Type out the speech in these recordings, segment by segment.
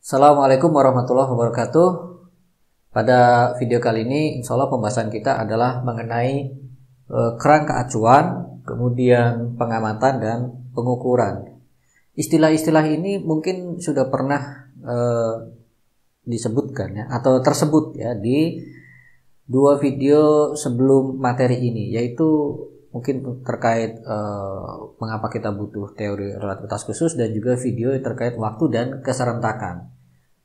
Assalamualaikum warahmatullahi wabarakatuh. Pada video kali ini insya Allah pembahasan kita adalah mengenai kerangka acuan, kemudian pengamatan dan pengukuran. Istilah-istilah ini mungkin sudah pernah disebutkan ya, atau tersebut ya di dua video sebelum materi ini, yaitu mungkin terkait mengapa kita butuh teori relativitas khusus dan juga video terkait waktu dan keserentakan.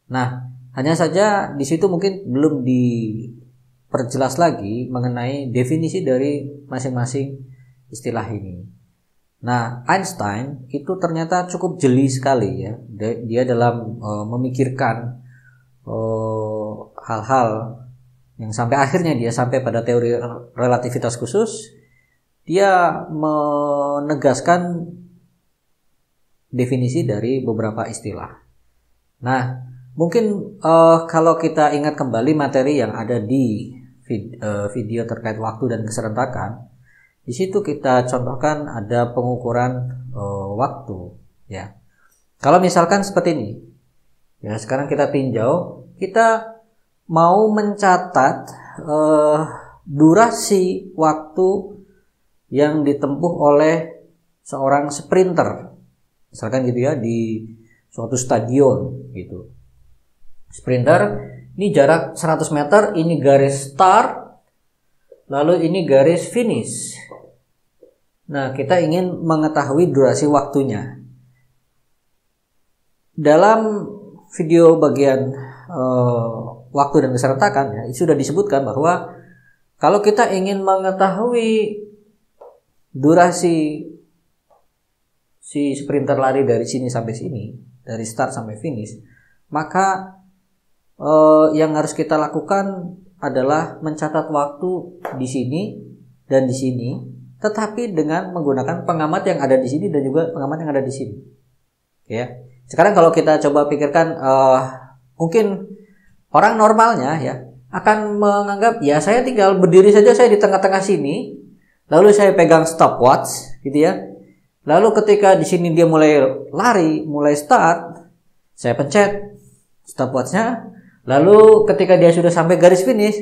Nah, hanya saja di situ mungkin belum diperjelas lagi mengenai definisi dari masing-masing istilah ini. Nah, Einstein itu ternyata cukup jeli sekali ya. Dia dalam memikirkan hal-hal yang sampai akhirnya dia sampai pada teori relativitas khusus. Dia menegaskan definisi dari beberapa istilah. Nah, mungkin kalau kita ingat kembali materi yang ada di video terkait waktu dan keserentakan, di situ kita contohkan ada pengukuran waktu. Ya, kalau misalkan seperti ini, ya sekarang kita tinjau, kita mau mencatat durasi waktu yang ditempuh oleh seorang sprinter, misalkan gitu ya, di suatu stadion gitu. Sprinter, ini jarak 100 meter, ini garis start, lalu ini garis finish. Nah, kita ingin mengetahui durasi waktunya. Dalam video bagian waktu dan keserentakan ya, sudah disebutkan bahwa kalau kita ingin mengetahui durasi si sprinter lari dari sini sampai sini, dari start sampai finish, maka yang harus kita lakukan adalah mencatat waktu di sini dan di sini, tetapi dengan menggunakan pengamat yang ada di sini dan juga pengamat yang ada di sini. Ya. Sekarang kalau kita coba pikirkan, mungkin orang normalnya ya akan menganggap ya saya tinggal berdiri saja, saya di tengah-tengah sini, lalu saya pegang stopwatch gitu ya. Lalu ketika di sini dia mulai lari, mulai start, saya pencet stopwatchnya. Lalu ketika dia sudah sampai garis finish,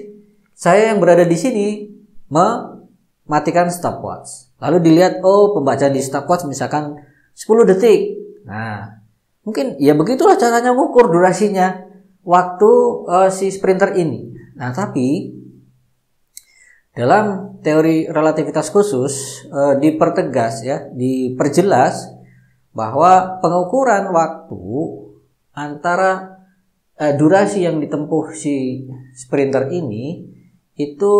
saya yang berada di sini mematikan stopwatch. Lalu dilihat, oh pembacaan di stopwatch misalkan 10 detik. Nah, mungkin ya begitulah caranya mengukur durasinya waktu si sprinter ini. Nah, tapi dalam teori relativitas khusus dipertegas ya, diperjelas bahwa pengukuran waktu antara durasi yang ditempuh si sprinter ini itu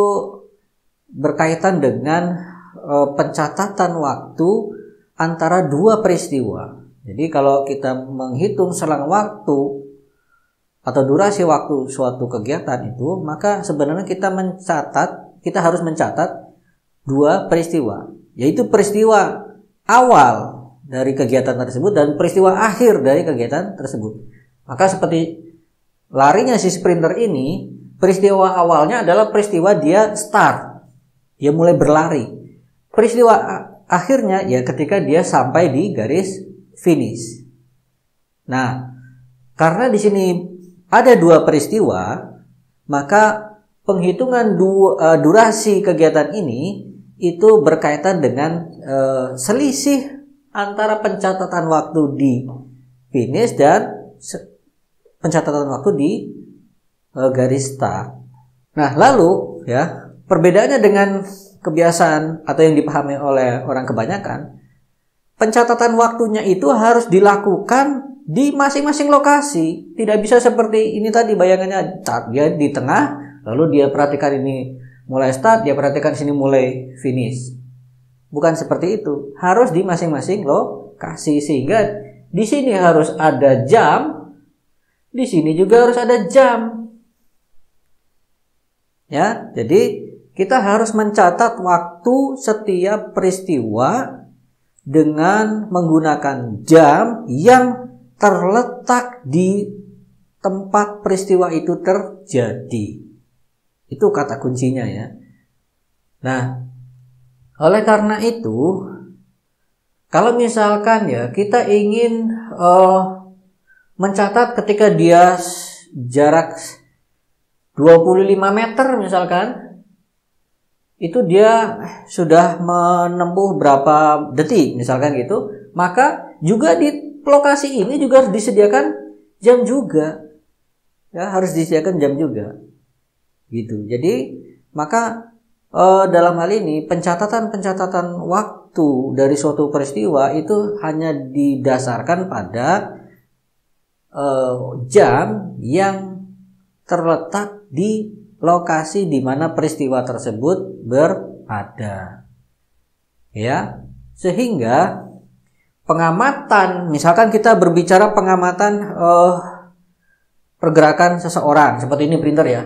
berkaitan dengan pencatatan waktu antara dua peristiwa. Jadi kalau kita menghitung selang waktu atau durasi waktu suatu kegiatan itu, maka sebenarnya kita harus mencatat dua peristiwa, yaitu peristiwa awal dari kegiatan tersebut dan peristiwa akhir dari kegiatan tersebut. Maka seperti larinya si sprinter ini, peristiwa awalnya adalah peristiwa dia start, dia mulai berlari. Peristiwa akhirnya ya ketika dia sampai di garis finish. Nah, karena di sini ada dua peristiwa, maka penghitungan durasi kegiatan ini itu berkaitan dengan selisih antara pencatatan waktu di finish dan pencatatan waktu di garis start. Nah, lalu ya, perbedaannya dengan kebiasaan atau yang dipahami oleh orang kebanyakan, pencatatan waktunya itu harus dilakukan di masing-masing lokasi. Tidak bisa seperti ini tadi bayangannya, dia di tengah, lalu dia perhatikan ini mulai start, dia perhatikan sini mulai finish. Bukan seperti itu. Harus di masing-masing lokasi, sehingga di sini harus ada jam, di sini juga harus ada jam. Ya, jadi kita harus mencatat waktu setiap peristiwa dengan menggunakan jam yang terletak di tempat peristiwa itu terjadi. Itu kata kuncinya ya. Nah, oleh karena itu, kalau misalkan ya kita ingin mencatat ketika dia jarak 25 meter misalkan, itu dia sudah menempuh berapa detik misalkan gitu, maka juga di lokasi ini juga harus disediakan jam juga. Ya, harus disediakan jam juga. Gitu. Jadi, maka dalam hal ini pencatatan waktu dari suatu peristiwa itu hanya didasarkan pada jam yang terletak di lokasi di mana peristiwa tersebut berada. Ya, sehingga pengamatan, misalkan kita berbicara pengamatan pergerakan seseorang seperti ini printer ya.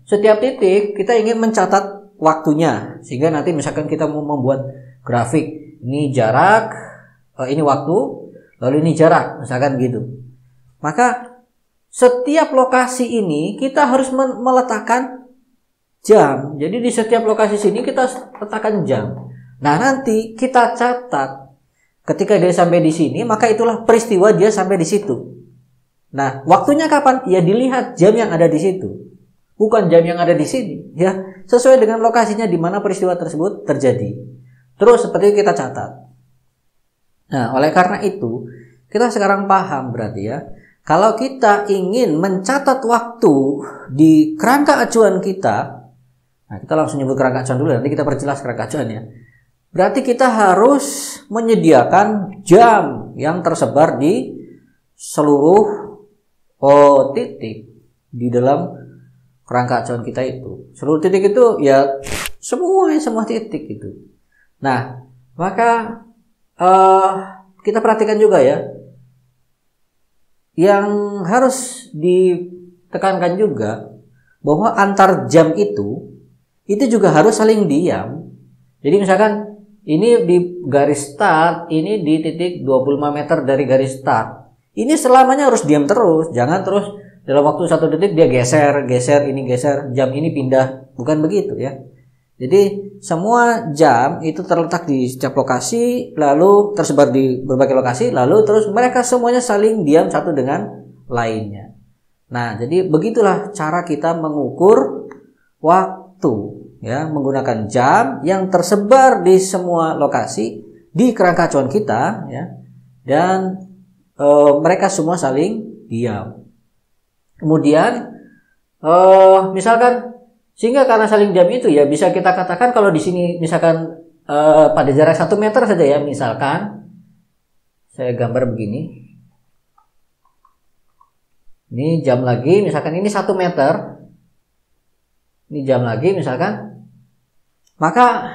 Setiap titik kita ingin mencatat waktunya, sehingga nanti misalkan kita mau membuat grafik, ini jarak, ini waktu, lalu ini jarak, misalkan gitu. Maka setiap lokasi ini kita harus meletakkan jam. Jadi di setiap lokasi sini kita letakkan jam. Nah, nanti kita catat ketika dia sampai di sini, maka itulah peristiwa dia sampai di situ. Nah, waktunya kapan? Ya dilihat jam yang ada di situ, bukan jam yang ada di sini. Ya, sesuai dengan lokasinya di mana peristiwa tersebut terjadi. Terus seperti itu kita catat. Nah, oleh karena itu kita sekarang paham berarti ya, kalau kita ingin mencatat waktu di kerangka acuan kita, nah kita langsung nyebut kerangka acuan dulu, nanti kita perjelas kerangka acuan ya. Berarti kita harus menyediakan jam yang tersebar di seluruh titik di dalam kerangka acuan kita itu. Seluruh titik itu ya semua titik itu. Nah, maka kita perhatikan juga ya, yang harus ditekankan juga bahwa antar jam itu juga harus saling diam. Jadi misalkan ini di garis start, ini di titik 25 meter dari garis start. Ini selamanya harus diam terus, jangan terus dalam waktu 1 detik dia geser, jam ini pindah, bukan begitu ya. Jadi semua jam itu terletak di setiap lokasi, lalu tersebar di berbagai lokasi, lalu terus mereka semuanya saling diam satu dengan lainnya. Nah, jadi begitulah cara kita mengukur waktu ya, menggunakan jam yang tersebar di semua lokasi di kerangka acuan kita ya, dan mereka semua saling diam. Kemudian misalkan sehingga karena saling diam itu ya bisa kita katakan kalau di sini misalkan pada jarak 1 meter saja ya, misalkan saya gambar begini. Ini jam lagi, misalkan ini 1 meter. Ini jam lagi misalkan. Maka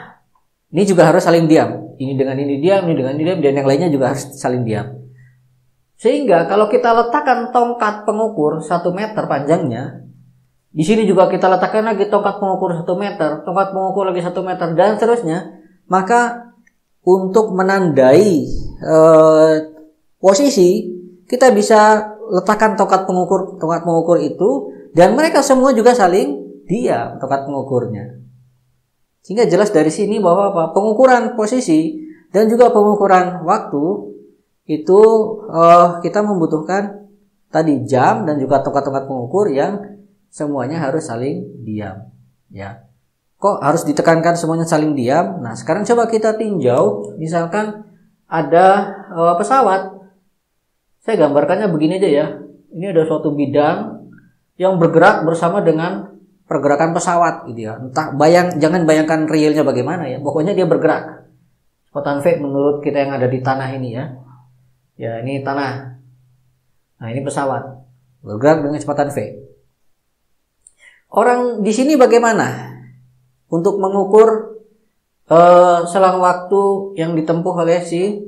ini juga harus saling diam. Ini dengan ini diam, ini dengan ini diam, dan yang lainnya juga harus saling diam. Sehingga kalau kita letakkan tongkat pengukur 1 meter panjangnya, di sini juga kita letakkan lagi tongkat pengukur 1 meter, tongkat pengukur lagi 1 meter, dan seterusnya, maka untuk menandai posisi, kita bisa letakkan tongkat pengukur itu, dan mereka semua juga saling diam tongkat pengukurnya. Sehingga jelas dari sini bahwa pengukuran posisi dan juga pengukuran waktu itu kita membutuhkan tadi jam dan juga tongkat-tongkat pengukur yang semuanya harus saling diam ya. Kok harus ditekankan semuanya saling diam? Nah, sekarang coba kita tinjau, misalkan ada pesawat. Saya gambarkannya begini aja ya. Ini ada suatu bidang yang bergerak bersama dengan pergerakan pesawat gitu ya. Entah jangan bayangkan realnya bagaimana ya. Pokoknya dia bergerak. Kecepatan V menurut kita yang ada di tanah ini ya. Ya, ini tanah. Nah, ini pesawat bergerak dengan kecepatan V. Orang di sini bagaimana untuk mengukur selang waktu yang ditempuh oleh si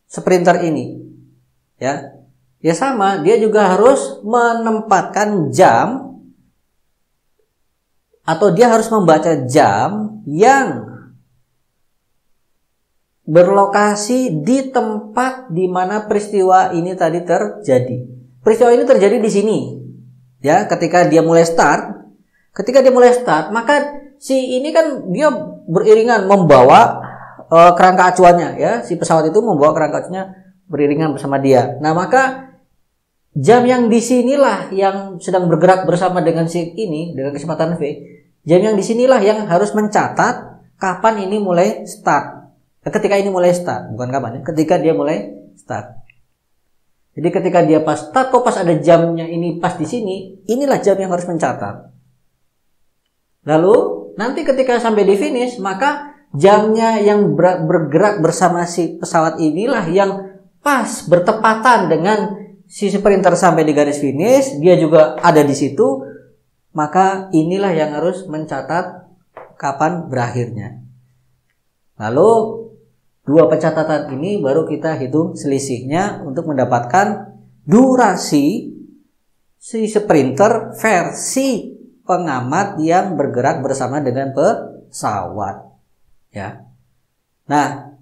sprinter ini? Ya, ya sama. Dia juga harus menempatkan jam atau dia harus membaca jam yang berlokasi di tempat di mana peristiwa ini tadi terjadi. Peristiwa ini terjadi di sini. Ya, ketika dia mulai start, maka si ini kan dia beriringan membawa kerangka acuannya ya. Si pesawat itu membawa kerangka acuannya beriringan bersama dia. Nah, maka jam yang disinilah yang sedang bergerak bersama dengan si ini, dengan kecepatan v. Jam yang disinilah yang harus mencatat kapan ini mulai start. Ketika ini mulai start, bukan kapan ya, ketika dia mulai start. Jadi ketika dia pas start, kok pas ada jamnya ini pas di sini, inilah jam yang harus mencatat. Lalu nanti ketika sampai di finish, maka jamnya yang bergerak bersama si pesawat inilah yang pas bertepatan dengan si sprinter sampai di garis finish, dia juga ada di situ, maka inilah yang harus mencatat kapan berakhirnya. Lalu dua pencatatan ini baru kita hitung selisihnya untuk mendapatkan durasi si sprinter versi pengamat yang bergerak bersama dengan pesawat. Ya. Nah,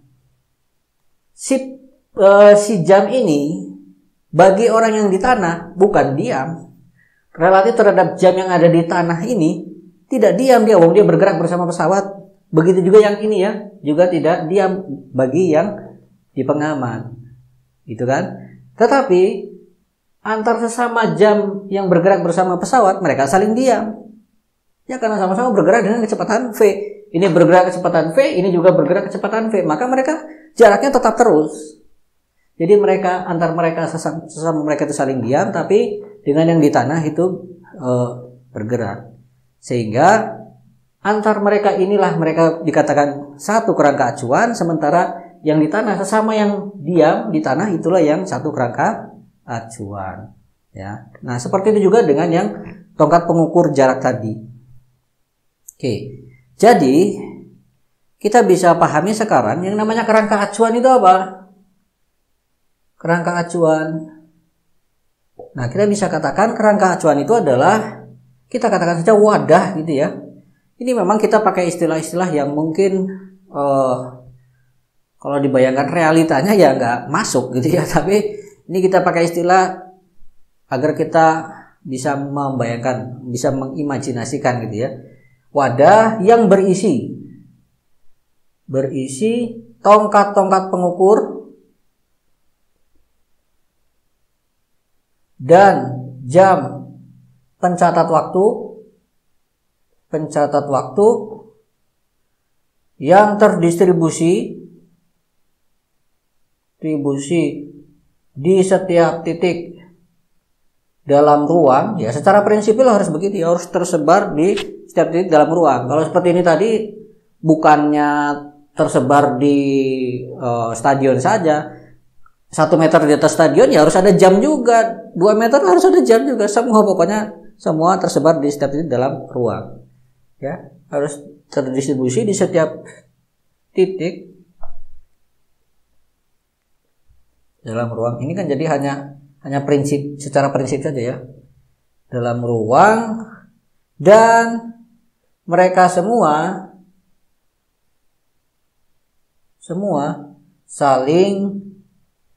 si jam ini bagi orang yang di tanah bukan diam. Relatif terhadap jam yang ada di tanah ini tidak diam dia, wong dia bergerak bersama pesawat. Begitu juga yang ini ya, juga tidak diam bagi yang di pengaman. Gitu kan? Tetapi antar sesama jam yang bergerak bersama pesawat, mereka saling diam. Ya karena sama-sama bergerak dengan kecepatan v. Ini bergerak kecepatan v, ini juga bergerak kecepatan v. Maka mereka jaraknya tetap terus. Jadi mereka antar mereka sesama mereka itu saling diam, tapi dengan yang di tanah itu bergerak. Sehingga antar mereka inilah mereka dikatakan satu kerangka acuan, sementara yang di tanah sesama yang diam di tanah itulah yang satu kerangka acuan. Ya. Nah, seperti itu juga dengan yang tongkat pengukur jarak tadi. Oke. Jadi kita bisa pahami sekarang yang namanya kerangka acuan itu apa? Kerangka acuan. Nah, kita bisa katakan kerangka acuan itu adalah, kita katakan saja wadah gitu ya. Ini memang kita pakai istilah-istilah yang mungkin kalau dibayangkan realitanya ya nggak masuk gitu ya. Tapi ini kita pakai istilah agar kita bisa membayangkan, bisa mengimajinasikan gitu ya. Wadah yang berisi tongkat-tongkat pengukur dan jam pencatat waktu yang terdistribusi di setiap titik dalam ruang. Ya, secara prinsipil harus begitu ya, harus tersebar di setiap titik dalam ruang. Kalau seperti ini tadi bukannya tersebar di stadion saja, 1 meter di atas stadion ya harus ada jam juga, 2 meter harus ada jam juga, semua tersebar di setiap titik dalam ruang. Ya, harus terdistribusi di setiap titik dalam ruang. Ini kan jadi hanya prinsip, secara prinsip saja ya. Dalam ruang, dan mereka semua saling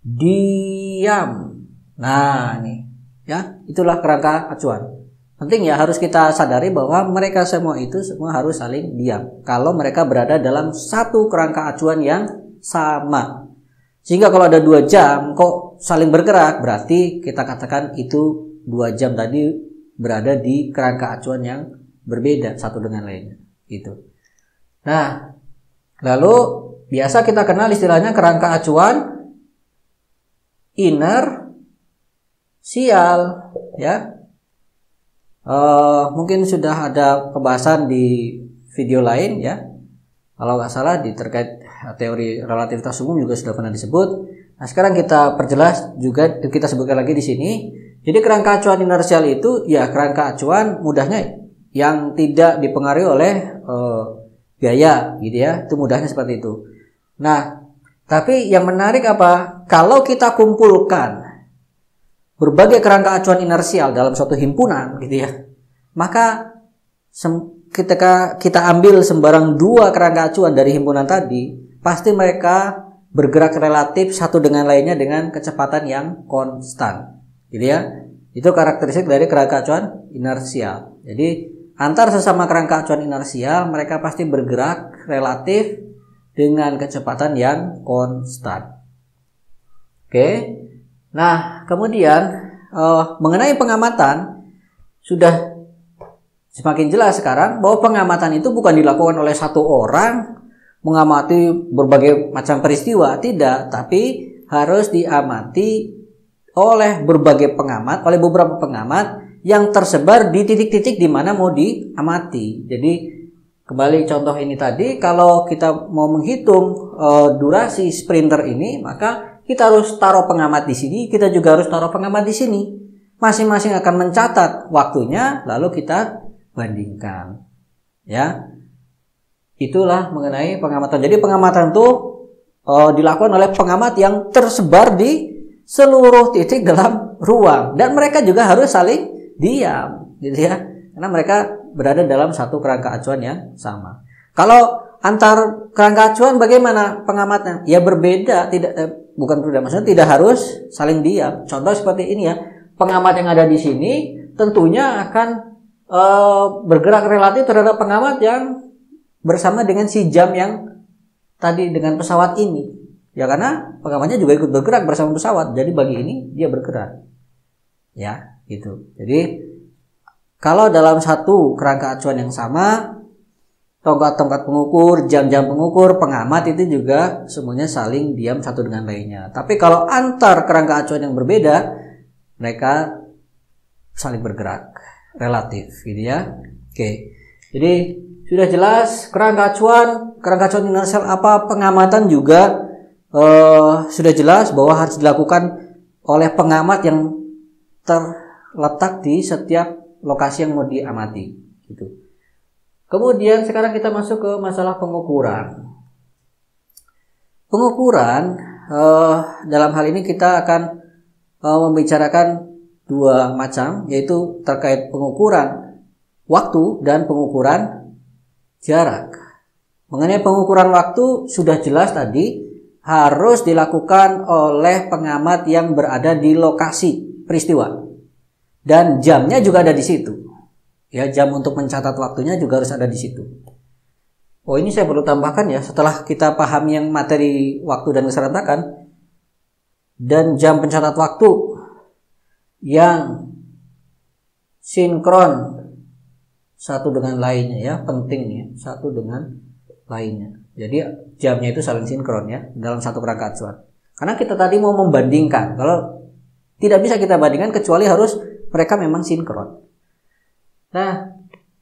diam. Nah, ini ya, itulah kerangka acuan. Penting ya, harus kita sadari bahwa mereka semua harus saling diam kalau mereka berada dalam satu kerangka acuan yang sama. Sehingga kalau ada 2 jam kok saling bergerak, berarti kita katakan itu 2 jam tadi berada di kerangka acuan yang berbeda satu dengan lainnya. Gitu. Nah, lalu biasa kita kenal istilahnya kerangka acuan inersial, ya. Mungkin sudah ada pembahasan di video lain ya. Kalau nggak salah di terkait teori relativitas umum juga sudah pernah disebut. Nah, sekarang kita perjelas juga, kita sebutkan lagi di sini. Jadi kerangka acuan inersial itu ya kerangka acuan mudahnya yang tidak dipengaruhi oleh gaya gitu ya. Itu mudahnya seperti itu. Nah, tapi yang menarik apa? Kalau kita kumpulkan berbagai kerangka acuan inersial dalam suatu himpunan gitu ya, maka ketika kita ambil sembarang 2 kerangka acuan dari himpunan tadi, pasti mereka bergerak relatif satu dengan lainnya dengan kecepatan yang konstan gitu ya. Itu karakteristik dari kerangka acuan inersial. Jadi antar sesama kerangka acuan inersial mereka pasti bergerak relatif dengan kecepatan yang konstan. Oke. Nah, kemudian mengenai pengamatan sudah semakin jelas sekarang bahwa pengamatan itu bukan dilakukan oleh satu orang mengamati berbagai macam peristiwa, tidak, tapi harus diamati oleh berbagai pengamat, oleh beberapa pengamat yang tersebar di titik-titik di mana mau diamati. Jadi kembali contoh ini tadi, kalau kita mau menghitung durasi sprinter ini, maka kita harus taruh pengamat di sini, kita juga harus taruh pengamat di sini. Masing-masing akan mencatat waktunya, lalu kita bandingkan. Ya, itulah mengenai pengamatan. Jadi pengamatan itu dilakukan oleh pengamat yang tersebar di seluruh titik dalam ruang, dan mereka juga harus saling diam, gitu ya, karena mereka berada dalam satu kerangka acuan yang sama. Kalau antar kerangka acuan bagaimana pengamatnya? Ya berbeda, bukan berbeda, maksudnya tidak harus saling diam. Contoh seperti ini ya, pengamat yang ada di sini tentunya akan bergerak relatif terhadap pengamat yang bersama dengan si jam yang tadi dengan pesawat ini. Ya karena pengamatnya juga ikut bergerak bersama pesawat. Jadi bagi ini dia bergerak. Ya, gitu. Jadi kalau dalam satu kerangka acuan yang sama, tongkat-tongkat pengukur, jam-jam pengukur, pengamat itu juga semuanya saling diam satu dengan lainnya. Tapi kalau antar kerangka acuan yang berbeda, mereka saling bergerak relatif, gitu ya. Oke. Jadi sudah jelas kerangka acuan universal apa, pengamatan juga sudah jelas bahwa harus dilakukan oleh pengamat yang terletak di setiap lokasi yang mau diamati, gitu. Kemudian sekarang kita masuk ke masalah pengukuran. Pengukuran dalam hal ini kita akan membicarakan dua macam, yaitu terkait pengukuran waktu dan pengukuran jarak. Mengenai pengukuran waktu sudah jelas tadi, harus dilakukan oleh pengamat yang berada di lokasi peristiwa, dan jamnya juga ada di situ. Ya, jam untuk mencatat waktunya juga harus ada di situ. Oh, ini saya perlu tambahkan ya, setelah kita pahami yang materi waktu dan keserentakan dan jam pencatat waktu yang sinkron satu dengan lainnya, ya, penting ya, satu dengan lainnya. Jadi jamnya itu saling sinkron ya dalam satu kerangka acuan. Karena kita tadi mau membandingkan, kalau tidak bisa kita bandingkan kecuali harus mereka memang sinkron. Nah,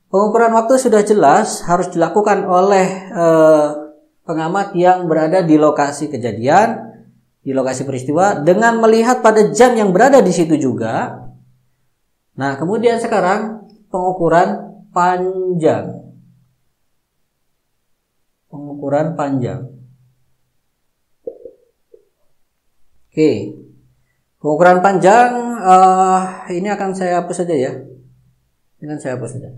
pengukuran waktu sudah jelas harus dilakukan oleh pengamat yang berada di lokasi kejadian, di lokasi peristiwa, dengan melihat pada jam yang berada di situ juga. Nah, kemudian sekarang pengukuran panjang. Pengukuran panjang. Oke. Pengukuran panjang ini akan saya hapus saja ya. Ini akan saya hapus saja.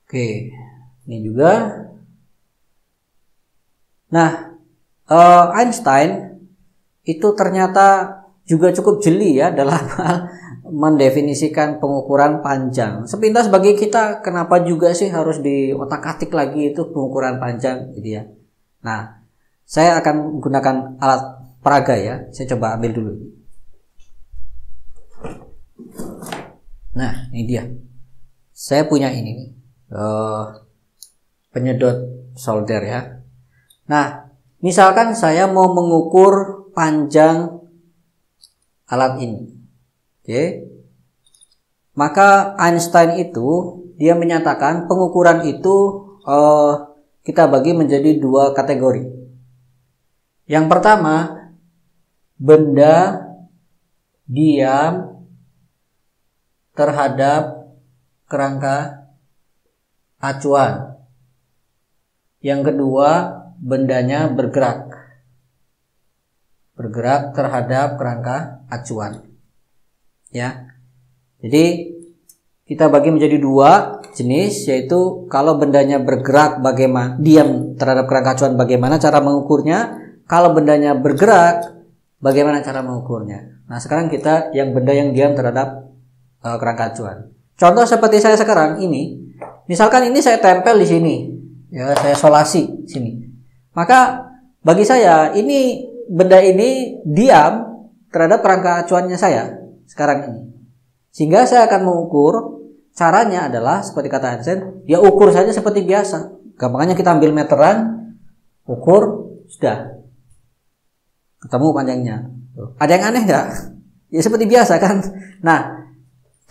Oke. Ini juga. Nah, Einstein itu ternyata juga cukup jeli ya dalam hal mendefinisikan pengukuran panjang. Sepintas bagi kita, kenapa juga sih harus diotak-atik lagi itu pengukuran panjang, gitu ya. Nah, saya akan menggunakan alat peraga ya. Saya coba ambil dulu. Nah, ini dia. Saya punya ini nih, penyedot solder ya. Nah, misalkan saya mau mengukur panjang alat ini. Oke. Maka Einstein itu dia menyatakan pengukuran itu kita bagi menjadi dua kategori. Yang pertama, benda diam terhadap kerangka acuan. Yang kedua, bendanya bergerak terhadap kerangka acuan. Ya. Jadi kita bagi menjadi dua jenis, yaitu kalau bendanya bergerak bagaimana, diam terhadap kerangka acuan bagaimana cara mengukurnya, kalau bendanya bergerak bagaimana cara mengukurnya. Nah, sekarang kita yang benda yang diam terhadap kerangka acuan. Contoh seperti saya sekarang ini, misalkan ini saya tempel di sini, Ya, saya solasi sini. Maka bagi saya ini benda ini diam terhadap kerangka acuannya saya sekarang ini. Sehingga saya akan mengukur, caranya adalah seperti kata Einstein, ya ukur saja seperti biasa. Gampangnya kita ambil meteran, ukur, sudah ketemu panjangnya. Ada yang aneh nggak? Ya seperti biasa kan. Nah,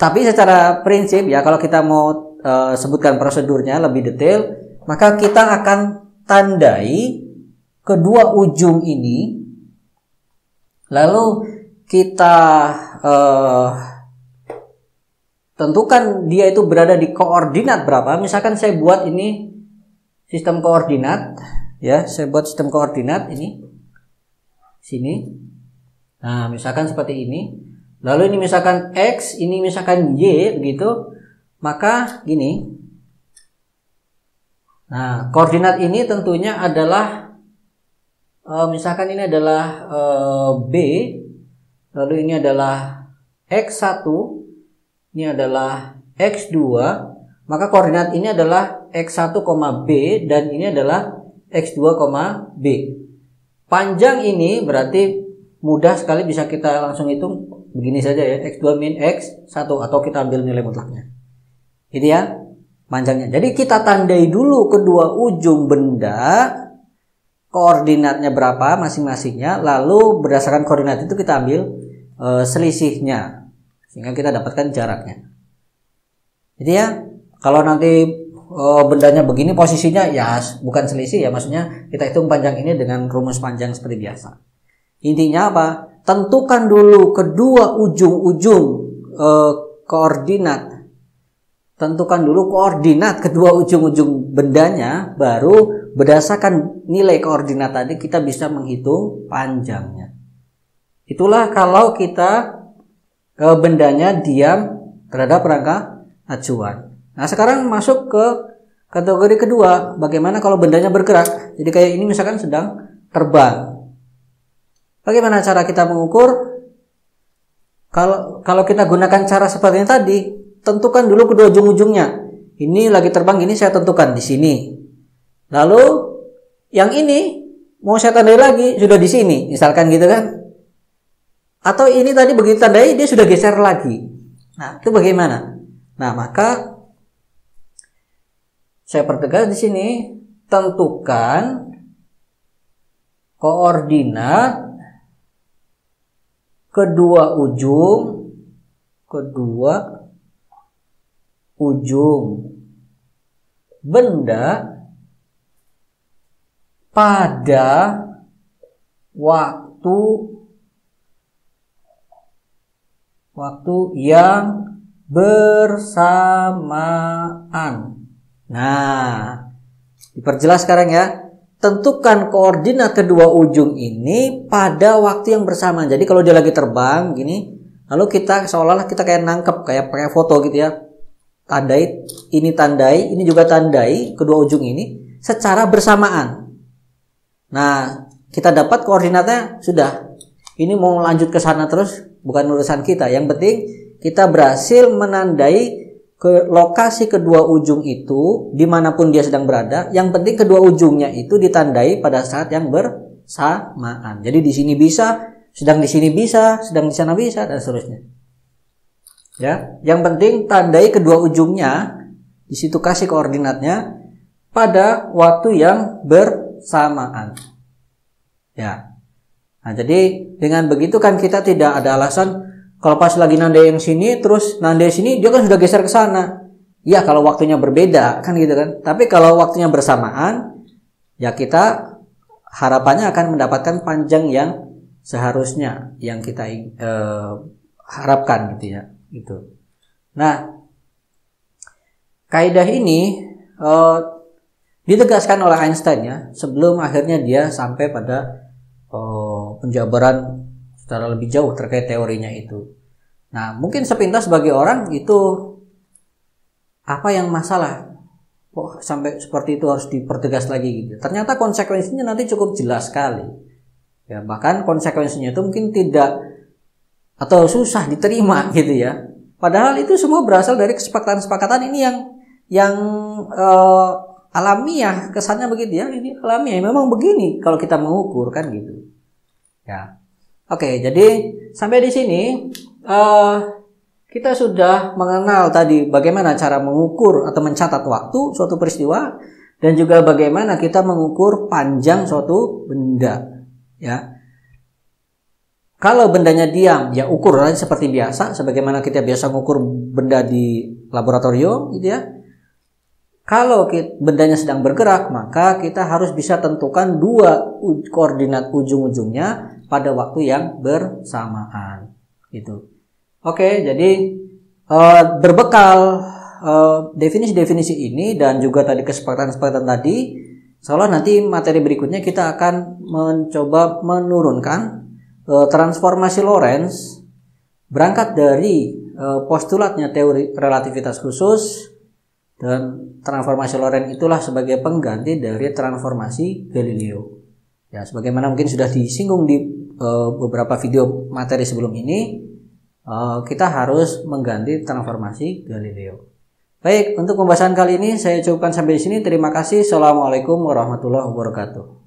tapi secara prinsip ya kalau kita mau sebutkan prosedurnya lebih detail, maka kita akan tandai kedua ujung ini, lalu kita tentukan dia itu berada di koordinat berapa. Misalkan saya buat ini sistem koordinat, ya, saya buat sistem koordinat ini sini. Nah, misalkan seperti ini. Lalu ini misalkan X, ini misalkan Y, begitu. Maka gini. Nah, koordinat ini tentunya adalah misalkan ini adalah B, lalu ini adalah X1, ini adalah X2, maka koordinat ini adalah X1, B, dan ini adalah X2, B. Panjang ini berarti mudah sekali bisa kita langsung hitung begini saja ya, X2 min X1, atau kita ambil nilai mutlaknya. Gitu ya, panjangnya. Jadi kita tandai dulu kedua ujung benda, koordinatnya berapa masing-masingnya, lalu berdasarkan koordinat itu kita ambil selisihnya, sehingga kita dapatkan jaraknya. Jadi ya, kalau nanti bendanya begini posisinya, ya bukan selisih ya, maksudnya kita hitung panjang ini dengan rumus panjang seperti biasa. Intinya apa? Tentukan dulu kedua ujung-ujung koordinat. Tentukan dulu koordinat kedua ujung-ujung bendanya, baru berdasarkan nilai koordinat tadi kita bisa menghitung panjangnya. Itulah kalau kita bendanya diam terhadap rangka acuan. Nah, sekarang masuk ke kategori kedua, bagaimana kalau bendanya bergerak. Jadi kayak ini misalkan sedang terbang. Bagaimana cara kita mengukur? Kalau kita gunakan cara seperti ini tadi, tentukan dulu kedua ujung-ujungnya. Ini lagi terbang, ini saya tentukan di sini. Lalu yang ini mau saya tandai lagi, sudah di sini, misalkan gitu kan? Atau ini tadi begitu tandai dia sudah geser lagi. Nah, itu bagaimana? Nah, maka saya pertegas di sini, tentukan koordinat kedua ujung benda pada waktu yang bersamaan. Nah, diperjelas sekarang ya. Tentukan koordinat kedua ujung ini pada waktu yang bersamaan. Jadi kalau dia lagi terbang gini, lalu kita seolah-olah kita kayak nangkep, kayak pakai foto gitu ya. Tandai, ini juga tandai kedua ujung ini secara bersamaan. Nah, kita dapat koordinatnya sudah. Ini mau lanjut ke sana terus bukan urusan kita. Yang penting kita berhasil menandai ke lokasi kedua ujung itu dimanapun dia sedang berada. Yang penting kedua ujungnya itu ditandai pada saat yang bersamaan. Jadi di sini bisa, sedang di sini bisa, sedang di sana bisa, dan seterusnya. Ya, yang penting tandai kedua ujungnya, di situ kasih koordinatnya pada waktu yang bersamaan. Ya. Nah, jadi dengan begitu kan kita tidak ada alasan kalau pas lagi nandai yang sini, terus nandai sini, dia kan sudah geser ke sana. Ya, kalau waktunya berbeda, kan gitu kan. Tapi kalau waktunya bersamaan, ya kita harapannya akan mendapatkan panjang yang seharusnya, yang kita harapkan gitu ya. Gitu. Nah, kaidah ini ditegaskan oleh Einstein ya, sebelum akhirnya dia sampai pada penjabaran secara lebih jauh terkait teorinya itu. Nah, mungkin sepintas bagi orang itu apa yang masalah? Kok sampai seperti itu harus dipertegas lagi gitu. Ternyata konsekuensinya nanti cukup jelas sekali. Ya, bahkan konsekuensinya itu mungkin tidak atau susah diterima gitu ya. Padahal itu semua berasal dari kesepakatan-kesepakatan ini yang alamiah, kesannya begitu ya, ini alamiah, memang begini kalau kita mengukur kan gitu. Ya. Oke, jadi sampai di sini kita sudah mengenal tadi bagaimana cara mengukur atau mencatat waktu suatu peristiwa dan juga bagaimana kita mengukur panjang suatu benda. Ya. Kalau bendanya diam, ya ukur aja seperti biasa, sebagaimana kita biasa mengukur benda di laboratorium, gitu ya. Kalau bendanya sedang bergerak, maka kita harus bisa tentukan dua koordinat ujung-ujungnya pada waktu yang bersamaan, gitu. Oke, jadi berbekal definisi-definisi ini dan juga tadi kesepakatan-kesepakatan tadi, seolah nanti materi berikutnya kita akan mencoba menurunkan transformasi Lorentz berangkat dari postulatnya teori relativitas khusus, dan transformasi Lorentz itulah sebagai pengganti dari transformasi Galileo. Ya, sebagaimana mungkin sudah disinggung di beberapa video materi sebelum ini, kita harus mengganti transformasi Galileo. Baik, untuk pembahasan kali ini saya cukupkan sampai di sini. Terima kasih. Assalamualaikum warahmatullahi wabarakatuh.